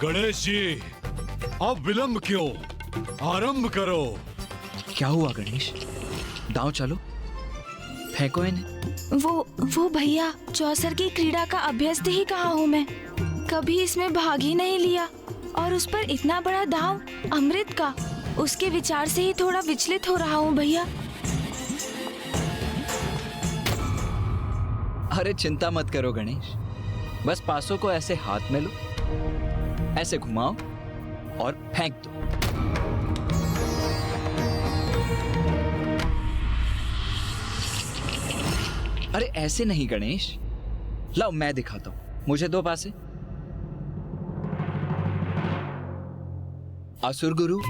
गणेश जी, अब विलंब क्यों? आरंभ करो। क्या हुआ गणेश? दांव चलो, फेंको इन्हें। वो भैया, चौसर की क्रीड़ा का अभ्यस्त ही कहा हूँ मैं, कभी इसमें भाग ही नहीं लिया, और उस पर इतना बड़ा दांव अमृत का, उसके विचार से ही थोड़ा विचलित हो रहा हूँ भैया। अरे चिंता मत करो गणेश, बस पासों को ऐसे हाथ में लो, ऐसे घुमाओ और फेंक दो। अरे ऐसे नहीं गणेश, लाओ मैं दिखाता हूं, मुझे दो पासे। असुर गुरु,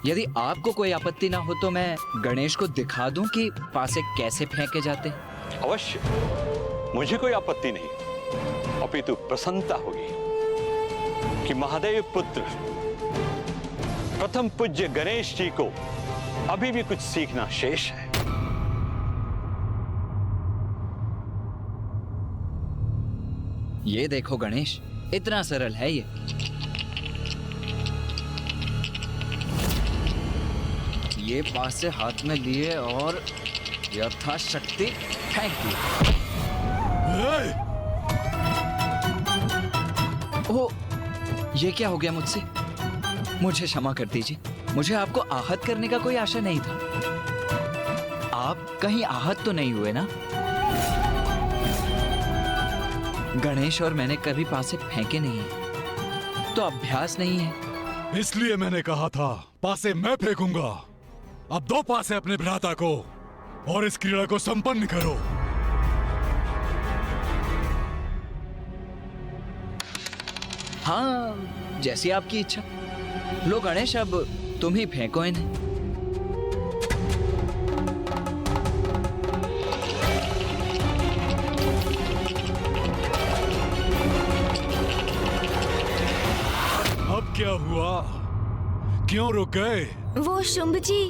यदि आपको कोई आपत्ति ना हो तो मैं गणेश को दिखा दूं कि पासे कैसे फेंके जाते हैं। अवश्य, मुझे कोई आपत्ति नहीं, अपितु प्रसन्नता होगी कि महादेव पुत्र प्रथम पूज्य गणेश जी को अभी भी कुछ सीखना शेष है। ये देखो गणेश, इतना सरल है ये। ये पास से हाथ में लिए और यथाशक्ति फेंक दिए। ओह, ये क्या हो गया मुझसे? मुझे क्षमा कर दीजिए, मुझे आपको आहत करने का कोई आशा नहीं था। आप कहीं आहत तो नहीं हुए ना? गणेश और मैंने कभी पासे फेंके नहीं है, तो अभ्यास नहीं है। इसलिए मैंने कहा था पासे मैं फेंकूंगा। अब दो पासे अपने भ्राता को और इस क्रीड़ा को संपन्न करो। हाँ, जैसी आपकी इच्छा। लो गणेश, अब तुम ही फेंको इन्हें। अब क्या हुआ? क्यों रुक गए? वो शुंभ जी,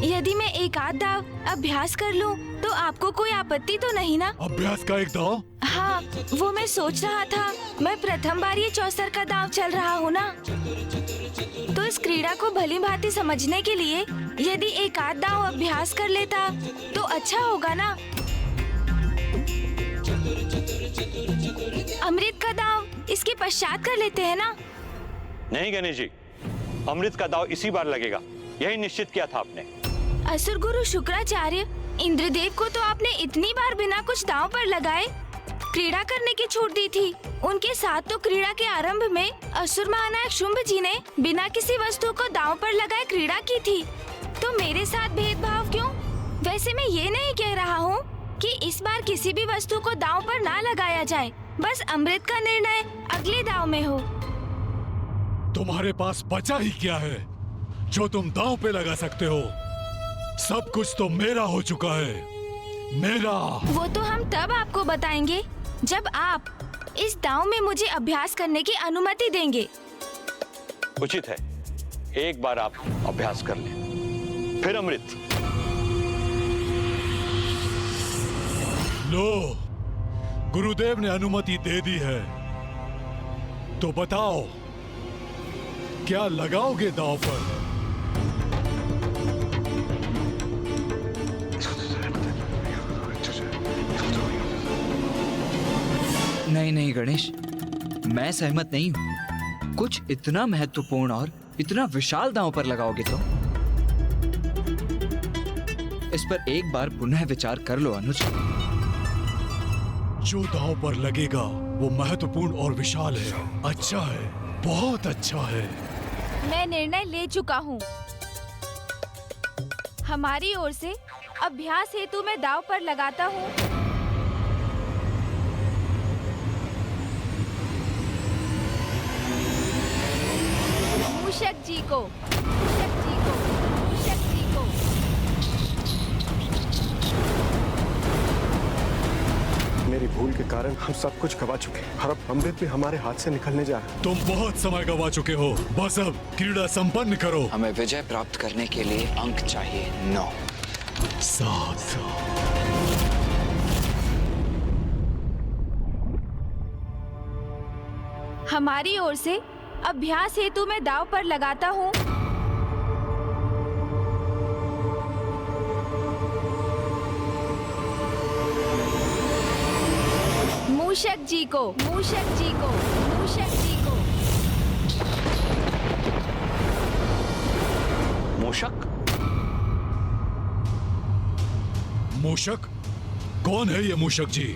यदि मैं एक आध दाव अभ्यास कर लूं, तो आपको कोई आपत्ति तो नहीं ना? अभ्यास का एक दाव? हाँ, वो मैं सोच रहा था, मैं प्रथम बार ये चौसर का दाव चल रहा हूँ ना, तो इस क्रीड़ा को भली भांति समझने के लिए यदि एक आध दाव अभ्यास कर लेता तो अच्छा होगा ना। अमृत का दाव इसके पश्चात कर लेते हैं ना? नहीं गणेश जी, अमृत का दाव इसी बार लगेगा, यही निश्चित किया था आपने। असुर गुरु शुक्राचार्य, इंद्रदेव को तो आपने इतनी बार बिना कुछ दांव पर लगाए क्रीड़ा करने की छूट दी थी। उनके साथ तो क्रीड़ा के आरंभ में असुर महानायक शुंभ जी ने बिना किसी वस्तु को दांव पर लगाए क्रीड़ा की थी, तो मेरे साथ भेदभाव क्यों? वैसे मैं ये नहीं कह रहा हूँ कि इस बार किसी भी वस्तु को दांव पर ना लगाया जाए, बस अमृत का निर्णय अगले दांव में हो। तुम्हारे पास बचा ही क्या है जो तुम दांव पे लगा सकते हो? सब कुछ तो मेरा हो चुका है, मेरा। वो तो हम तब आपको बताएंगे जब आप इस दांव में मुझे अभ्यास करने की अनुमति देंगे। उचित है, एक बार आप अभ्यास कर लें, फिर अमृत। लो, गुरुदेव ने अनुमति दे दी है, तो बताओ क्या लगाओगे दांव पर? नहीं नहीं गणेश, मैं सहमत नहीं हूँ। कुछ इतना महत्वपूर्ण और इतना विशाल दांव पर लगाओगे तो इस पर एक बार पुनः विचार कर लो अनुज। जो दांव पर लगेगा वो महत्वपूर्ण और विशाल है, अच्छा है, बहुत अच्छा है। मैं निर्णय ले चुका हूँ। हमारी ओर से अभ्यास हेतु मैं दांव पर लगाता हूँ मूषक जी को, मूषक जी को, मूषक जी को। मेरी भूल के कारण हम सब कुछ गवा चुके हैं और अब अमृत भी हमारे हाथ से निकलने जा रहा है। तुम बहुत समय गवा चुके हो, बस अब क्रीड़ा संपन्न करो। हमें विजय प्राप्त करने के लिए अंक चाहिए 9। 7। हमारी ओर से अभ्यास हेतु मैं दांव पर लगाता हूँ। मूषक जी को, मूषक जी को, मूषक जी को। मूषक? मूषक? कौन है ये मूषक जी?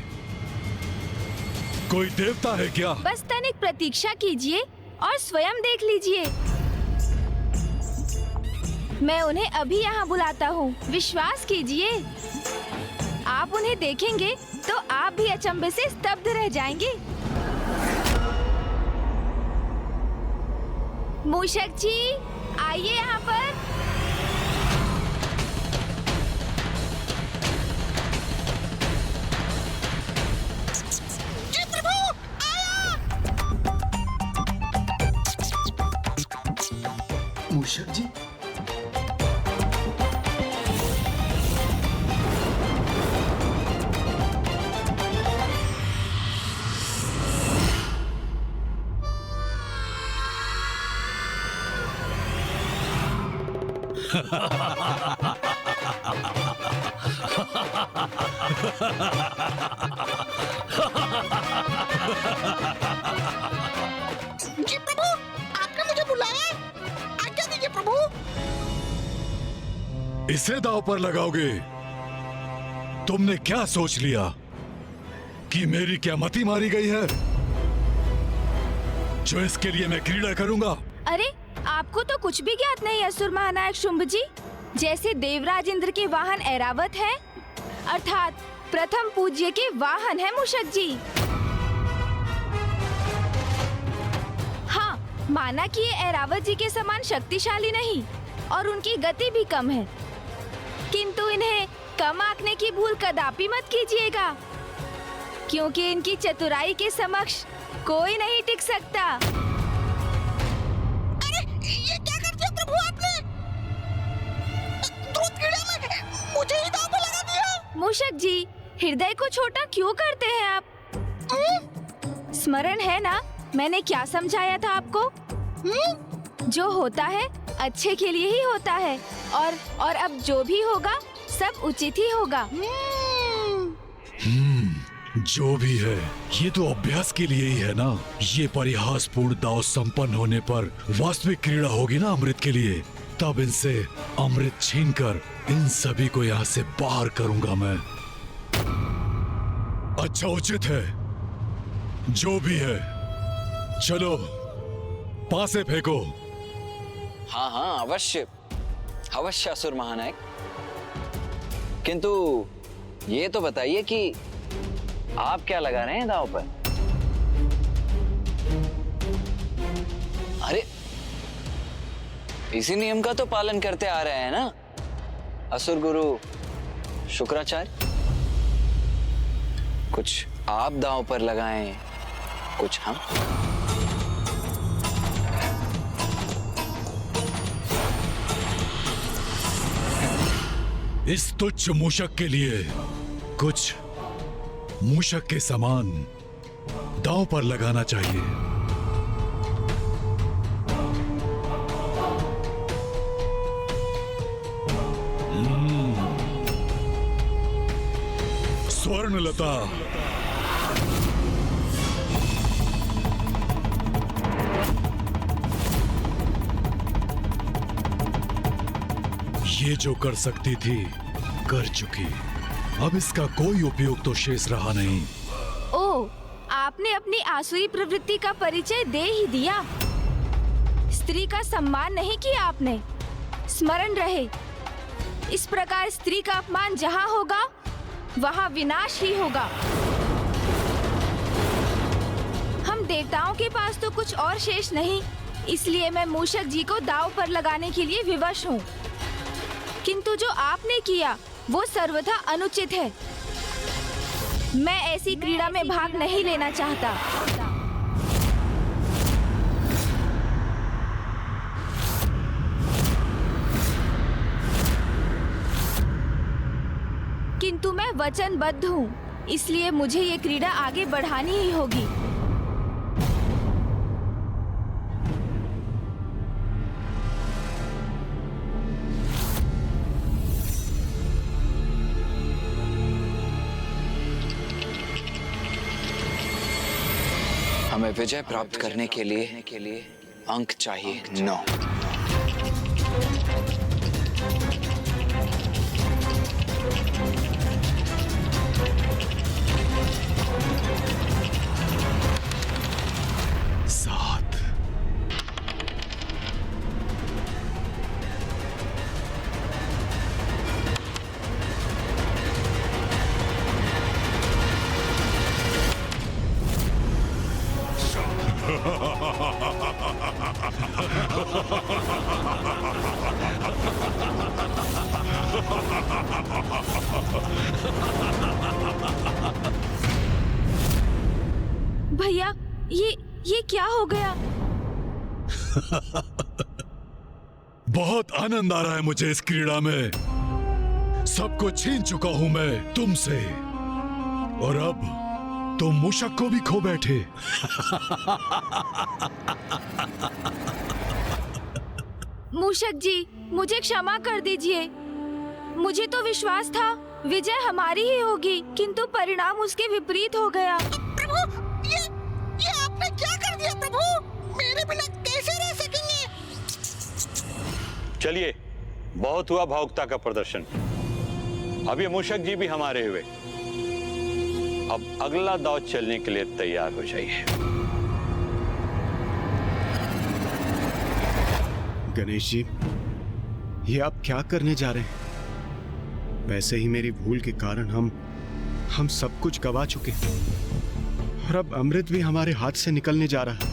कोई देवता है क्या? बस तनिक प्रतीक्षा कीजिए और स्वयं देख लीजिए। मैं उन्हें अभी यहाँ बुलाता हूँ, विश्वास कीजिए। आप उन्हें देखेंगे तो आप भी अचंभे से स्तब्ध रह जाएंगे। मूषक जी, आइए यहाँ पर। मूषक जी, जी प्रभु, आपने मुझे बुलाया। आज्ञा दीजिए प्रभु। इसे दांव पर लगाओगे? तुमने क्या सोच लिया कि मेरी क्या मति मारी गई है जो इसके लिए मैं क्रीड़ा करूंगा? अरे, आपको तो कुछ भी ज्ञात नहीं असुर महानायक शुंभ जी। जैसे देवराज इंद्र के वाहन ऐरावत है, अर्थात प्रथम पूज्य के वाहन है मूषक जी। हाँ, माना कि ये ऐरावत जी के समान शक्तिशाली नहीं और उनकी गति भी कम है, किंतु इन्हें कम आंकने की भूल कदापि मत कीजिएगा, क्योंकि इनकी चतुराई के समक्ष कोई नहीं टिक सकता। अरे ये क्या कर दिया प्रभु आपने? दूध कीड़ा में मुझे ही दांव पे लगा दिया। मूषक जी, हृदय को छोटा क्यों करते हैं आप? स्मरण है ना मैंने क्या समझाया था आपको? जो होता है अच्छे के लिए ही होता है, और अब जो भी होगा सब उचित ही होगा। जो भी है, ये तो अभ्यास के लिए ही है ना। ये परिहासपूर्ण दांव संपन्न होने पर वास्तविक क्रीड़ा होगी ना अमृत के लिए। तब इनसे अमृत छीनकर इन सभी को यहाँ से बाहर करूंगा मैं। अच्छा, उचित है, जो भी है। चलो पासे फेंको। हाँ हाँ, अवश्य अवश्य असुर महानायक। किंतु ये तो बताइए कि आप क्या लगा रहे हैं दांव पर? अरे, इसी नियम का तो पालन करते आ रहे हैं ना असुर गुरु शुक्राचार्य। कुछ आप दांव पर लगाएं, कुछ हम। इस तुच्छ मूषक के लिए कुछ मूषक के समान दांव पर लगाना चाहिए। स्वर्णलता, ये जो कर सकती थी कर चुकी। अब इसका कोई उपयोग तो शेष रहा नहीं। ओह, आपने अपनी आसुरी प्रवृत्ति का परिचय दे ही दिया। स्त्री का सम्मान नहीं किया आपने। स्मरण रहे, इस प्रकार स्त्री का अपमान जहाँ होगा वहाँ विनाश ही होगा। हम देवताओं के पास तो कुछ और शेष नहीं, इसलिए मैं मूषक जी को दांव पर लगाने के लिए विवश हूँ। किंतु जो आपने किया वो सर्वथा अनुचित है। मैं ऐसी क्रीड़ा में भाग नहीं लेना चाहता। किंतु मैं वचनबद्ध हूँ, इसलिए मुझे ये क्रीड़ा आगे बढ़ानी ही होगी। हमें विजय प्राप्त करने के लिए अंक चाहिए 9। भैया, ये क्या हो गया? बहुत आनंद आ रहा है मुझे इस क्रीड़ा में। सब कुछ छीन चुका हूं मैं तुमसे, और अब तुम मूषक को भी खो बैठे। मूषक जी, मुझे क्षमा कर दीजिए। मुझे तो विश्वास था विजय हमारी ही होगी, किंतु परिणाम उसके विपरीत हो गया। प्रभु, ये आपने क्या कर दिया प्रभु? मेरे बिना कैसे रह सकेंगे? चलिए, बहुत हुआ भावुकता का प्रदर्शन। अब ये मूषक जी भी हमारे हुए। अब अगला दांव चलने के लिए तैयार हो जाइए। गणेश जी, ये आप क्या करने जा रहे हैं? वैसे ही मेरी भूल के कारण हम सब कुछ गवा चुके हैं, और अब अमृत भी हमारे हाथ से निकलने जा रहा है।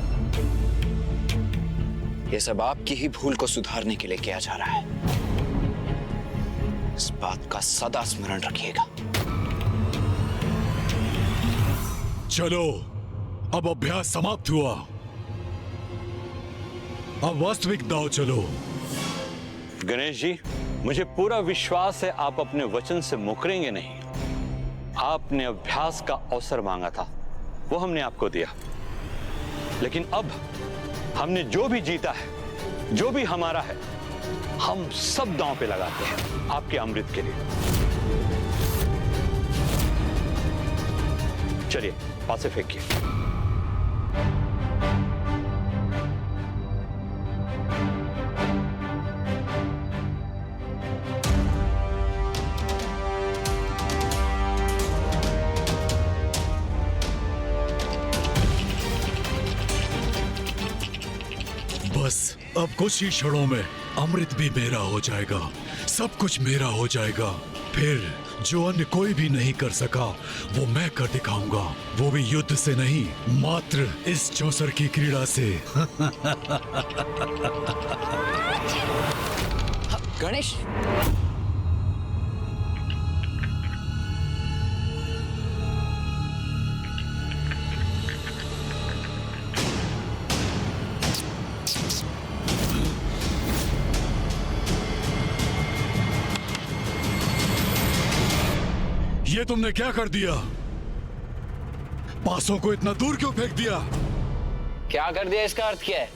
ये सब आपकी ही भूल को सुधारने के लिए किया जा रहा है। इस बात का सदा स्मरण रखिएगा। चलो, अब अभ्यास समाप्त हुआ। अब वास्तविक दांव चलो। गणेश जी, मुझे पूरा विश्वास है आप अपने वचन से मुकरेंगे नहीं। आपने अभ्यास का अवसर मांगा था, वो हमने आपको दिया। लेकिन अब हमने जो भी जीता है, जो भी हमारा है, हम सब दांव पे लगाते हैं आपके अमृत के लिए। चलिए, पासे फेंकिए। बस अब कुछ ही क्षणों में अमृत भी मेरा हो जाएगा, सब कुछ मेरा हो जाएगा। फिर जो अन्य कोई भी नहीं कर सका, वो मैं कर दिखाऊंगा। वो भी युद्ध से नहीं, मात्र इस चौसर की क्रीड़ा से। गणेश, ये तुमने क्या कर दिया? पासों को इतना दूर क्यों फेंक दिया? क्या कर दिया इसका अर्थ क्या है?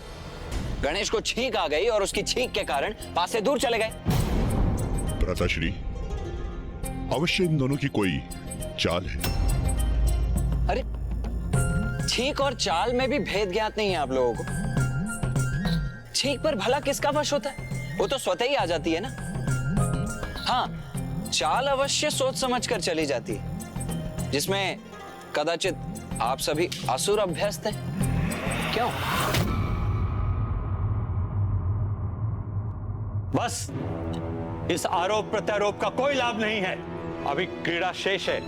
गणेश को छींक आ गई और उसकी छींक के कारण पास से दूर चले गए। भ्राताश्री, अवश्य इन दोनों की कोई चाल है। अरे, छींक और चाल में भी भेद ज्ञात नहीं है आप लोगों को। छींक पर भला किसका वश होता है? वो तो स्वतः ही आ जाती है ना। हाँ, चाल अवश्य सोच समझकर चली जाती है, जिसमें कदाचित आप सभी असुर अभ्यस्त हैं। क्यों? बस, इस आरोप प्रत्यारोप का कोई लाभ नहीं है। अभी क्रीड़ा शेष है।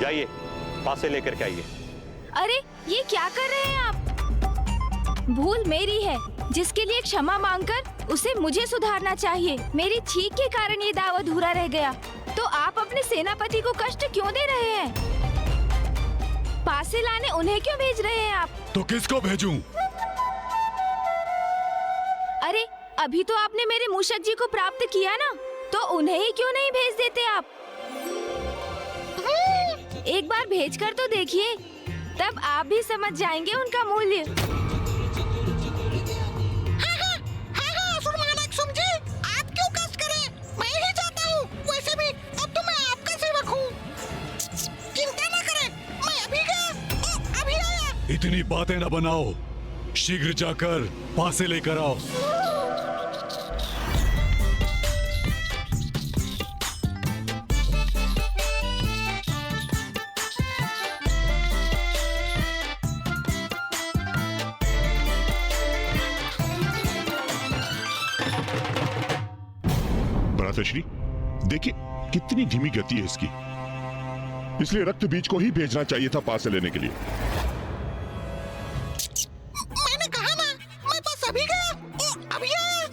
जाइए, पासे लेकर के आइए। अरे, ये क्या कर रहे हैं आप? भूल मेरी है, जिसके लिए क्षमा मांगकर उसे मुझे सुधारना चाहिए। मेरी छींक के कारण ये दाव अधूरा रह गया। तो आप अपने सेनापति को कष्ट क्यों दे रहे हैं? पासे लाने उन्हें क्यों भेज रहे हैं आप? तो किसको भेजूं? अरे, अभी तो आपने मेरे मूषक जी को प्राप्त किया ना, तो उन्हें ही क्यों नहीं भेज देते आप? एक बार भेजकर तो देखिए, तब आप भी समझ जाएंगे उनका मूल्य। इतनी बातें न बनाओ, शीघ्र जाकर पासे लेकर आओ। भ्राताश्री, देखिए कितनी धीमी गति है इसकी, इसलिए रक्त बीज को ही भेजना चाहिए था पासे लेने के लिए। मैंने कहा ना, मैं बस अभी गया, ओ, अभी आया।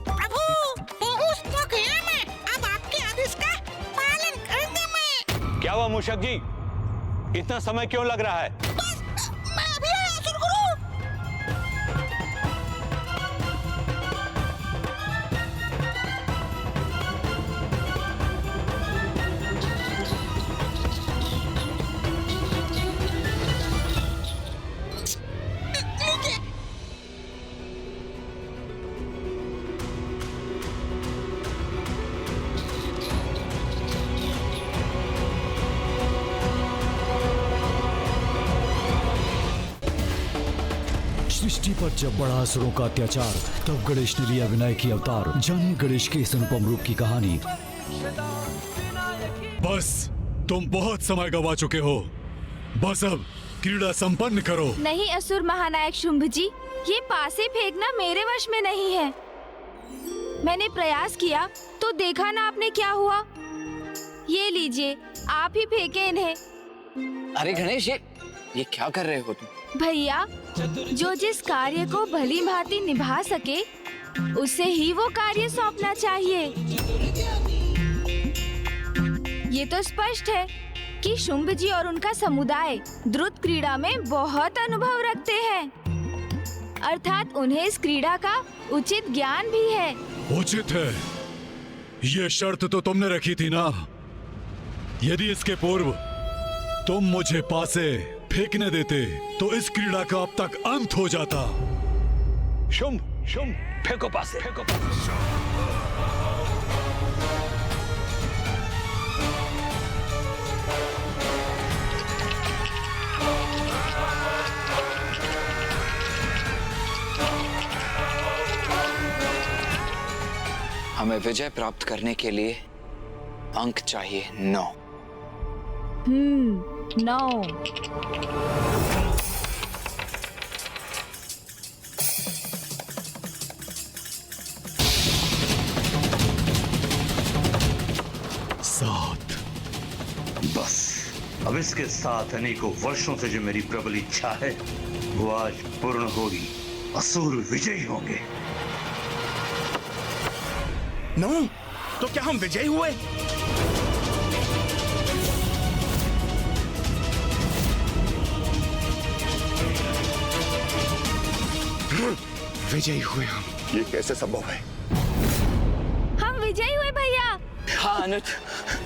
प्रभु, पहुंच तो गया मैं, अब आपके आदेश का पालन करूंगा मैं। क्या हुआ मूषक जी, इतना समय क्यों लग रहा है? बस मैं अभी आया असुर गुरु। लीजिए। सृष्टि पर जब बढ़ा असुरों का अत्याचार, तब गणेश ने लिया विनायक की अवतार। जानिए गणेश के इस अनुपम रूप की कहानी। बस तुम बहुत समय गवा चुके हो, बस अब क्रीड़ा संपन्न करो। नहीं असुर महानायक शुंभ जी, ये पासे फेंकना मेरे वश में नहीं है। मैंने प्रयास किया तो देखा ना आपने क्या हुआ। ये लीजिए, आप ही फेंके इन्हें। अरे गणेश, ये क्या कर रहे हो तुम? भैया, जो जिस कार्य को भली भांति निभा सके उसे ही वो कार्य सौंपना चाहिए। ये तो स्पष्ट है कि शुंभ जी और उनका समुदाय द्रुत क्रीड़ा में बहुत अनुभव रखते हैं, अर्थात उन्हें इस क्रीड़ा का उचित ज्ञान भी है। उचित है, ये शर्त तो तुमने रखी थी ना। यदि इसके पूर्व तुम मुझे पासे फेंकने देते तो इस क्रीड़ा का अब तक अंत हो जाता। शुंभ, शुंभ, फेंको पासे, फेंको पासे। हमें विजय प्राप्त करने के लिए अंक चाहिए 9। 9। सात। बस अब इसके साथ अनेकों वर्षों से जो मेरी प्रबल इच्छा है वो आज पूर्ण होगी। असुर विजयी होंगे। 9? तो क्या हम विजयी हुए? विजयी हुए हम। ये कैसे संभव है? हम विजयी हुए भैया। हाँ अनुज,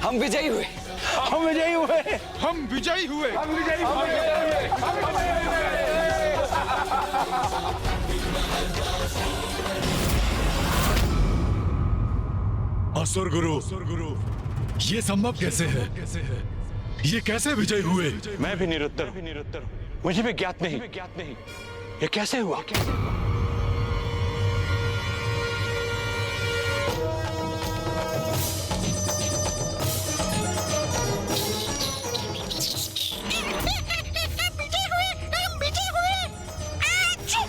हम विजयी हुए। हम विजयी हुए। हम विजयी हुए। हम विजयी हुए। असुर गुरु, ये संभव कैसे है? ये कैसे विजय हुए? मैं भी निरुत्तर हूं, मुझे भी ज्ञात नहीं, ये कैसे हुआ? विजय हुए, हम विजय हुए। आच्छू!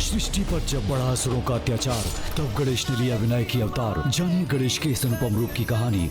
सृष्टि पर जब बढ़ा असुरों का अत्याचार, तब गणेश ने लिया विनायक की अवतार। जानिए गणेश के इस अनुपम रूप की कहानी।